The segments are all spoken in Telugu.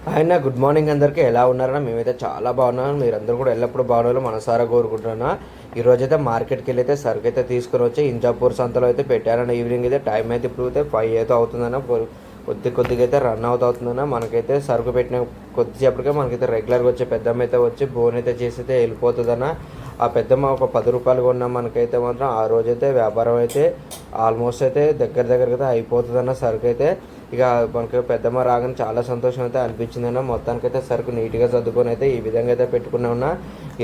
ఆయన గుడ్ మార్నింగ్ అందరికీ ఎలా ఉన్నారన్నా మేమైతే చాలా బాగున్నాం. మీరందరూ కూడా ఎల్లప్పుడూ బాగున్నారు మనసారా కోరుకుంటున్నా. ఈరోజైతే మార్కెట్కి వెళ్ళి అయితే సరుకు అయితే తీసుకుని వచ్చి ఇంజాపూర్ సంతలో అయితే పెట్టారన్న. ఈవినింగ్ అయితే టైం అయితే ఇప్పుడు అయితే 5 అయితే అవుతుందన్న. కొద్దిగా అయితే రన్ అవుతుందన్న. మనకైతే సరుకు పెట్టిన కొద్దిసేపటికే మనకైతే రెగ్యులర్గా వచ్చే పెద్దమ్మ అయితే వచ్చి బోన్ అయితే చేసి అయితే వెళ్ళిపోతుందన్న. ఆ పెద్దమ్మ ఒక 10 రూపాయలు కొన్నా మనకైతే మాత్రం ఆ రోజైతే వ్యాపారం అయితే ఆల్మోస్ట్ అయితే దగ్గరగా అయితే అయిపోతుందన్న సరుకు అయితే. ఇక మనకి పెద్దమ్మ రాగానే చాలా సంతోషం అయితే అనిపించిందన్న. మొత్తానికైతే సరుకు నీట్గా సర్దుకొని అయితే ఈ విధంగా అయితే పెట్టుకున్నా ఉన్నా.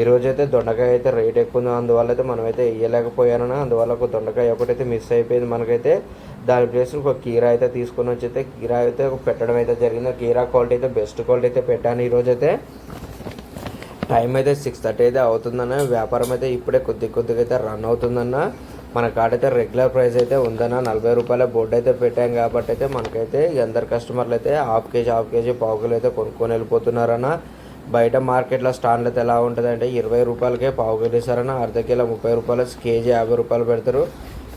ఈరోజు అయితే దొండకాయ అయితే రేట్ ఎక్కువ ఉంది, అందువల్ల అయితే మనమైతే వేయలేకపోయానన్నా. అందువల్ల ఒక దొండకాయ ఒకటైతే మిస్ అయిపోయింది మనకైతే. దాని ప్లేస్ ఒక కీరా అయితే తీసుకొని వచ్చి అయితే కీరా అయితే పెట్టడం అయితే జరిగింది. కీరా క్వాలిటీ అయితే బెస్ట్ క్వాలిటీ అయితే పెట్టాను ఈరోజు అయితే. టైం అయితే 6:30 అయితే అవుతుందన్న. వ్యాపారం అయితే ఇప్పుడే కొద్దిగా అయితే రన్ అవుతుందన్న. మన కాడైతే రెగ్యులర్ ప్రైస్ అయితే ఉందన్న. 40 రూపాయల బోర్డు అయితే పెట్టాం కాబట్టి అయితే మనకైతే అందరు కస్టమర్లు అయితే హాఫ్ కేజీ పావు కిలో అయితే కొనుక్కొని వెళ్ళిపోతున్నారన్న. బయట మార్కెట్లో స్టాండ్లు అయితే ఎలా ఉంటుంది అంటే 20 రూపాయలకే పావు కిలో ఇస్తారన్న. అర్ధ కిలో 30 రూపాయలు, కేజీ 50 రూపాయలు పెడతారు.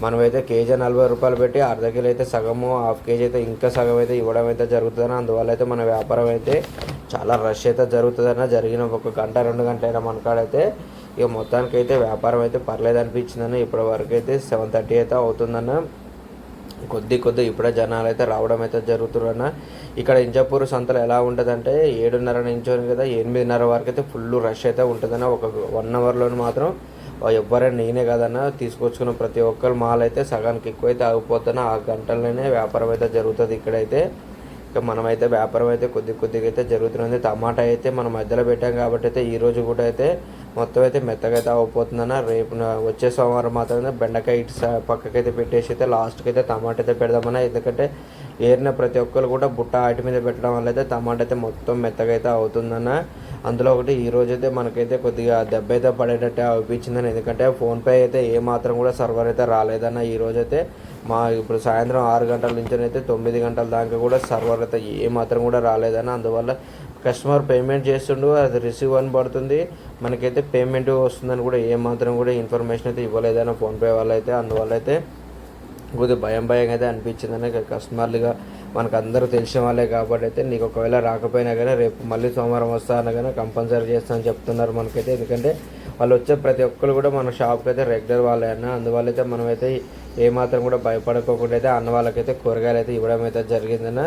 మనమైతే కేజీ 40 రూపాయలు పెట్టి అర్ధ కిలో అయితే సగము, హాఫ్ కేజీ అయితే ఇంకా సగం అయితే ఇవ్వడం అయితే జరుగుతుందన్న. అందువల్ల అయితే మన వ్యాపారం అయితే చాలా రష్ అయితే జరుగుతుందన్న. జరిగిన ఒక గంట 2 గంటలైనా మన కాడైతే ఇక మొత్తానికి అయితే వ్యాపారం అయితే పర్లేదు అనిపించిందన్న. ఇప్పటి వరకు అయితే 7:30 అయితే అవుతుందన్న. కొద్ది ఇప్పుడే జనాలు అయితే రావడం అయితే జరుగుతుందన్న. ఇక్కడ ఇంజాపూర్ సంతలో ఎలా ఉంటుందంటే 7:30 నుంచి కదా 8:30 వరకు అయితే ఫుల్ రష్ అయితే ఉంటుందన్న. ఒక 1 అవర్లో మాత్రం ఎవ్వరైనా నేనే కదన్నా తీసుకొచ్చుకున్న ప్రతి ఒక్కరు మాల్ అయితే సగానికి ఎక్కువ అయితే ఆగిపోతున్నా. ఆ గంటల్లోనే వ్యాపారం అయితే జరుగుతుంది ఇక్కడైతే. ఇక మనమైతే వ్యాపారం అయితే కొద్దిగా అయితే జరుగుతుంది. టమాటా అయితే మనం మధ్యలో పెట్టాం కాబట్టి అయితే ఈరోజు కూడా అయితే మొత్తం అయితే మెత్తగా అయితే అవ్వబోతుందన్న. రేపు వచ్చే సోమవారం మాత్రమే బెండకాయ ఇటు పక్కకైతే పెట్టేసి అయితే లాస్ట్కి అయితే టమాటా అయితే పెడదామన్నా. ఎందుకంటే ఏరిన ప్రతి ఒక్కరు కూడా బుట్ట ఆటి మీద పెట్టడం వల్ల అయితే టమాటా అయితే మొత్తం మెత్తగా అయితే అవుతుందన్న. అందులో ఒకటి ఈరోజు అయితే మనకైతే కొద్దిగా దెబ్బ అయితే పడేటట్టే అనిపించిందని. ఎందుకంటే ఫోన్పే అయితే ఏమాత్రం కూడా సర్వర్ అయితే రాలేదన్న. ఈరోజు అయితే ఇప్పుడు సాయంత్రం 6 గంటల నుంచి అయితే 9 గంటల దాకా కూడా సర్వర్ అయితే ఏమాత్రం కూడా రాలేదన్న. అందువల్ల కస్టమర్ పేమెంట్ చేస్తుండు, అది రిసీవ్ అని పడుతుంది, మనకైతే పేమెంట్ వస్తుందని కూడా ఏమాత్రం కూడా ఇన్ఫర్మేషన్ అయితే ఇవ్వలేదన్న ఫోన్పే వాళ్ళు అయితే. అందువల్ల అయితే కొద్దిగా భయం అయితే అనిపించిందని. కస్టమర్లుగా మనకు అందరూ తెలిసిన వాళ్ళే కాబట్టి అయితే నీకు ఒకవేళ రాకపోయినా కానీ రేపు మళ్ళీ సోమవారం వస్తాను కానీ కంపల్సరీ చేస్తానని చెప్తున్నారు మనకైతే. ఎందుకంటే వాళ్ళు వచ్చే ప్రతి ఒక్కరు కూడా మన షాప్కి అయితే రెగ్యులర్ వాళ్ళే అన్న. అందువల్ల అయితే మనమైతే ఏమాత్రం కూడా భయపడుకోకుండా అయితే అన్న వాళ్ళకైతే కూరగాయలు అయితే ఇవ్వడం అయితే జరిగిందన్న.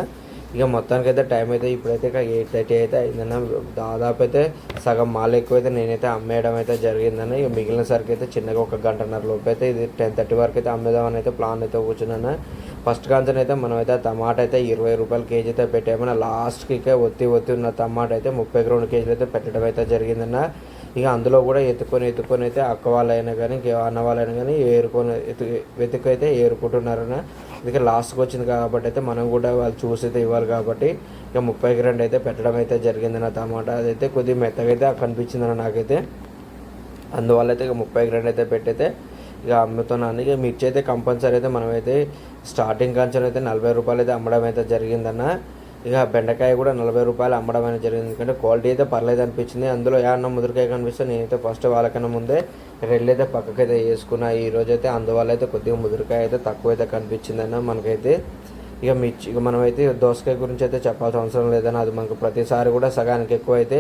ఇక మొత్తానికైతే టైం అయితే ఇప్పుడైతే 8:30 అయితే అయిందన్న. దాదాపు అయితే సగం మాల్ ఎక్కువైతే నేనైతే అమ్మేయడం అయితే జరిగిందన్న. ఇక మిగిలిన సరికి అయితే చిన్నగా 1 గంటన్నర లోపు అయితే ఇది 10:30 వరకు అయితే అమ్మేదామని అయితే ప్లాన్ అయితే కూర్చున్నాను. ఫస్ట్ కాంచన్ అయితే మనమైతే టమాటా అయితే 20 రూపాయలు కేజీ అయితే పెట్టామన్న. లాస్ట్కి ఒత్తి ఉన్న టమాటా అయితే 32 కేజీలు అయితే పెట్టడం అయితే జరిగిందన్న. ఇక అందులో కూడా ఎత్తుకొని అయితే అక్క వాళ్ళైనా కానీ అన్న వాళ్ళైనా కానీ వెతుకైతే ఏరుకుంటున్నారన్న. అందుకే లాస్ట్కి వచ్చింది కాబట్టి అయితే మనం కూడా వాళ్ళు చూసి అయితే ఇవ్వాలి కాబట్టి ఇక 32 అయితే పెట్టడం అయితే జరిగిందన్న. టమాటా అదైతే కొద్దిగా మెత్తగా అయితే కనిపించిందన్న నాకైతే. అందువల్ల అయితే ఇక 32 అయితే పెట్టయితే ఇక అమ్ముతున్నాను. ఇక మిర్చి అయితే కంపల్సరీ అయితే మనమైతే స్టార్టింగ్ కంచెం అయితే 40 రూపాయలు అయితే అమ్మడం అయితే జరిగిందన్న. ఇక బెండకాయ కూడా 40 రూపాయలు అమ్మడం అనేది జరిగింది. ఎందుకంటే క్వాలిటీ అయితే పర్లేదు అనిపించింది. అందులో ఏమన్నా ముదురుకాయ కనిపిస్తే నేనైతే ఫస్ట్ వాళ్ళకన్నా ముందే రెడ్లు అయితే పక్కకైతే వేసుకున్నా ఈరోజు అయితే. అందువల్ల అయితే కొద్దిగా ముదురుకాయ అయితే తక్కువ అయితే కనిపించిందన్న మనకైతే. ఇక మనమైతే దోసకాయ గురించి అయితే చెప్పాల్సిన అవసరం లేదన్న. అది మనకు ప్రతిసారి కూడా సగానికి ఎక్కువ అయితే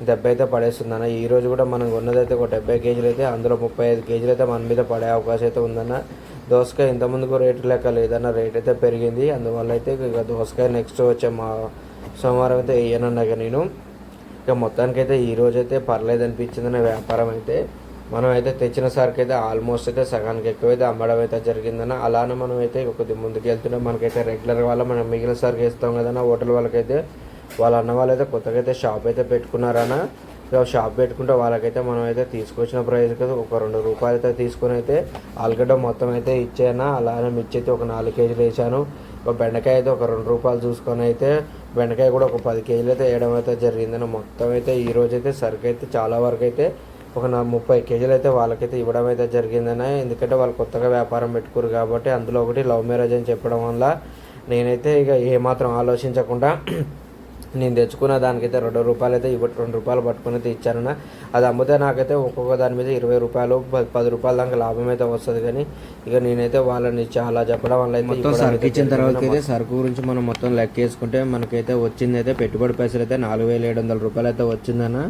దెబ్బ అయితే పడేస్తుందన్న. ఈరోజు కూడా మనం ఉన్నదైతే ఒక 70 కేజీలు అయితే అందులో 35 కేజీలు అయితే మన మీద పడే అవకాశం అయితే ఉందన్న. దోసకాయ ఇంతకుముందుకు రేటు లెక్క లేదన్న, రేట్ అయితే పెరిగింది. అందువల్ల అయితే ఇక దోసకాయ నెక్స్ట్ వచ్చే సోమవారం అయితే వేయనన్నాక నేను. ఇక మొత్తానికైతే ఈరోజు అయితే పర్లేదు అనిపించిందన్న వ్యాపారం అయితే. మనం అయితే తెచ్చిన సరికి అయితే ఆల్మోస్ట్ అయితే సగానికి ఎక్కువైతే అమ్మడం అయితే జరిగిందన్న. అలానే మనం అయితే కొద్దిగా ముందుకు వెళ్తున్నాం. మనకైతే రెగ్యులర్ వాళ్ళ మనం మిగిలిన సరికి ఇస్తాం కదన్న. హోటల్ వాళ్ళకైతే వాళ్ళ అన్న వాళ్ళైతే కొత్తగా అయితే షాప్ అయితే పెట్టుకున్నారన్న. ఇక షాప్ పెట్టుకుంటే వాళ్ళకైతే మనం అయితే తీసుకొచ్చిన ప్రైస్కి ఒక 2 రూపాయలు అయితే తీసుకొని అయితే ఆలుగడ్డ మొత్తం అయితే ఇచ్చాను. అలానే మిర్చి అయితే ఒక 4 కేజీలు వేసాను. ఒక బెండకాయ అయితే ఒక 2 రూపాయలు చూసుకొని అయితే బెండకాయ కూడా ఒక 10 కేజీలు అయితే వేయడం అయితే జరిగిందని. మొత్తం అయితే ఈరోజు అయితే సరుకు అయితే చాలా వరకు అయితే ఒక 30 కేజీలు అయితే వాళ్ళకైతే ఇవ్వడం అయితే జరిగిందని. ఎందుకంటే వాళ్ళు కొత్తగా వ్యాపారం పెట్టుకోరు కాబట్టి. అందులో ఒకటి లవ్ మ్యారేజ్ అని చెప్పడం వల్ల నేనైతే ఇక ఏమాత్రం ఆలోచించకుండా నేను తెచ్చుకున్న దానికైతే ₹2 అయితే 2 రూపాయలు పట్టుకుని అయితే ఇచ్చారన్న. అది అమ్మితే నాకైతే ఒక్కొక్క దాని మీద ₹20 ₹10 దాకా లాభం అయితే వస్తుంది. కానీ ఇక నేనైతే వాళ్ళని చాలా చెప్పడం వల్ల అయితే మొత్తం సరుకు ఇచ్చిన తర్వాత అయితే సరుకు గురించి మనం మొత్తం లెక్క వేసుకుంటే మనకైతే వచ్చింది అయితే పెట్టుబడి పైసలు అయితే ₹4,700 అయితే వచ్చిందన్న.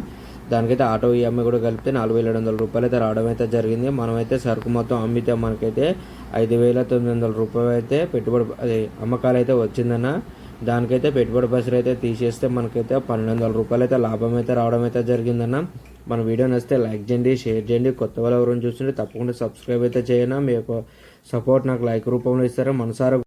దానికైతే ఆటో ఈఎంఐ కూడా కలిపితే ₹4,700 అయితే రావడం అయితే జరిగింది. మనమైతే సరుకు మొత్తం అమ్మితే మనకైతే ₹5,900 అయితే పెట్టుబడి అమ్మకాలు అయితే వచ్చిందన్న. దానికైతే పెట్టుబడి పైసలు అయితే తీసేస్తే మనకైతే ₹1,200 అయితే లాభం అయితే రావడం అయితే జరిగిందన్న. మన వీడియో నచ్చితే లైక్ చేయండి, షేర్ చేయండి. కొత్త వాళ్ళు ఎవరైనా చూస్తుంటే తప్పకుండా సబ్స్క్రైబ్ అయితే చేయండి. మీ యొక్క సపోర్ట్ నాకు లైక్ రూపంలో ఇస్తారో మనసారా